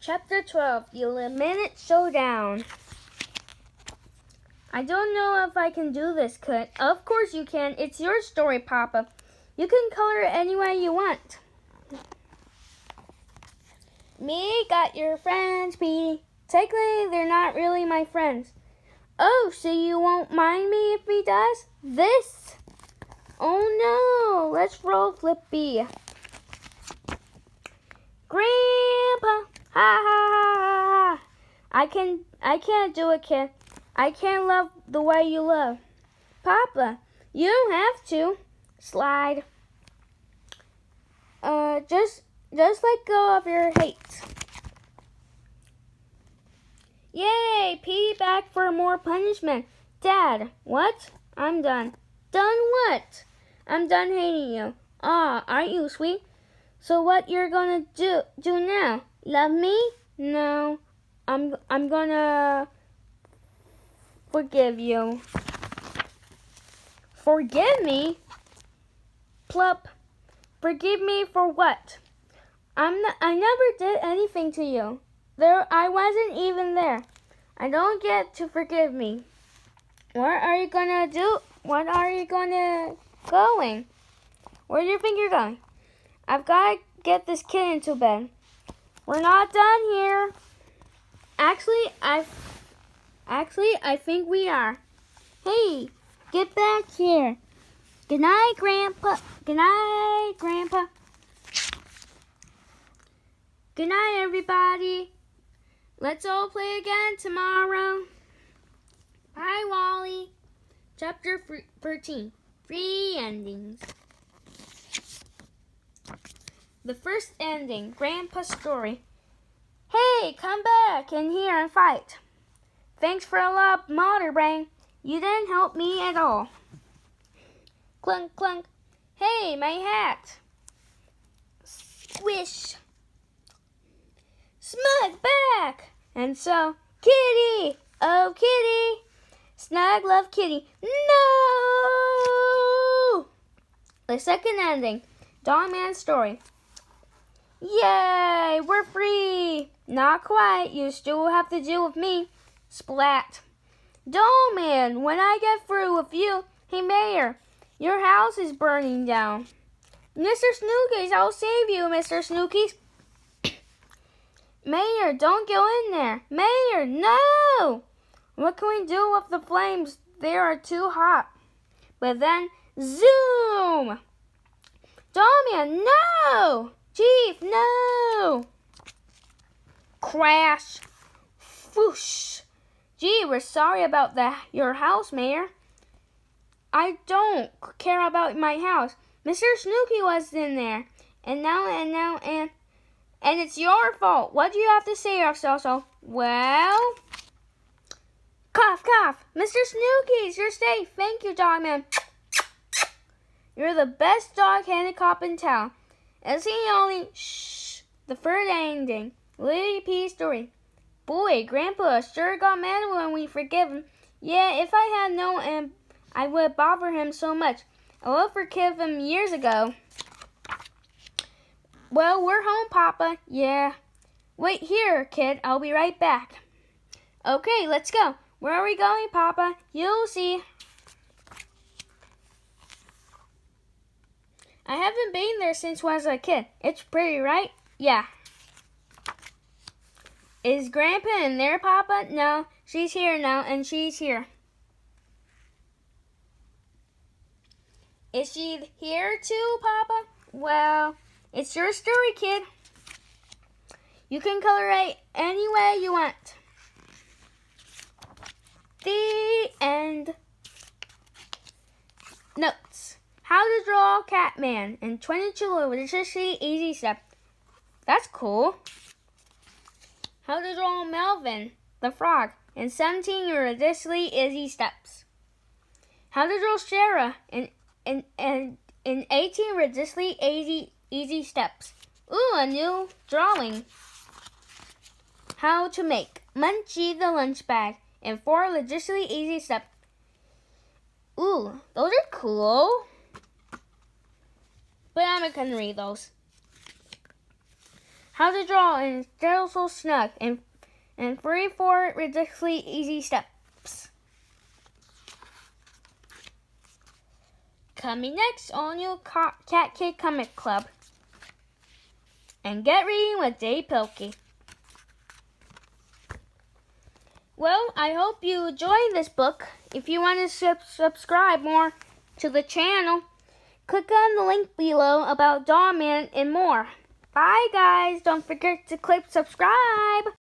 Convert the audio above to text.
Chapter 12, Minute Showdown. I don't know if I can do this, Kit. Of course you can. It's your story, Papa. You can color it any way you want. Me got your friends, Petey. Technically, they're not really my friends. Oh, so you won't mind me if he does? This? Oh no, let's roll Flippy. Grandpa! Ha ha ha ha! I can't do it, kid. I can't love the way you love. Papa, you don't have to. Slide. Just let go of your hate. Yay, Petey back for more punishment. Dad, what? I'm done. Done what? I'm done hating you. Aw, aren't you sweet? So what you're gonna do now? Love me? No. I'm gonna forgive you. Forgive me? Plup. Forgive me for what? I never did anything to you. I wasn't even there. I don't get to forgive me. What are you gonna do? What are you gonna going? Where do you think you're going? I've got to get this kid into bed. We're not done here. Actually, I think we are. Hey, get back here. Good night, Grandpa. Good night, Grandpa. Good night, everybody. Let's all play again tomorrow. Bye, Wally. Chapter 13. 3 endings. The first ending, Grandpa's story. Hey, come back in here and fight. Thanks for a lot, Motor Brain. You didn't help me at all. Clunk, clunk. Hey, my hat. Swish. Smug back. And so, Kitty. Oh, Kitty. Snug love Kitty. No! The second ending, Dogman's story. Yay, we're free. Not quite. You still have to deal with me. Splat. Dogman, when I get through with you, hey, Mayor, your house is burning down. Mr. Snookies, I'll save you, Mr. Snookies. Mayor, don't go in there. Mayor, no! What can we do with the flames? They are too hot. But then, zoom! Dogman, no! Chief, no! Crash. Whoosh. Gee, we're sorry about your house, Mayor. I don't care about my house. Mr. Snooky was in there. And it's your fault. What do you have to say, Arsoso? Well... Cough, cough. Mr. Snookies, you're safe. Thank you, Dogman. You're the best dog-handed cop in town. Is he only... Shh. The third ending. Lily P. story. Boy, Grandpa sure got mad when we forgive him. Yeah, if I had known I would bother him so much. I would have forgive him years ago. Well, we're home, Papa. Yeah. Wait here, kid. I'll be right back. Okay, let's go. Where are we going, Papa? You'll see. I haven't been there since I was a kid. It's pretty, right? Yeah. Is Grandpa in there, Papa? No, she's here now, and she's here. Is she here too, Papa? Well, it's your story, kid. You can color it any way you want. The end. Notes. How to draw Catman in 22 ridiculously easy steps. That's cool. How to draw Melvin, the frog, in 17 ridiculously easy steps. How to draw Sarah in 18 ridiculously easy steps. Ooh, a new drawing. How to make Munchie the lunch bag in 4 ridiculously easy steps. Ooh, those are cool. But I'm not gonna read those. how to draw in Stencil Snug and 3-4 ridiculously easy steps. Coming next on your Cat Kid Comic Club. And get reading with Dave Pilkey. Well, I hope you enjoyed this book. If you want to subscribe more to the channel, click on the link below about Dog Man and more. Bye guys, don't forget to click subscribe.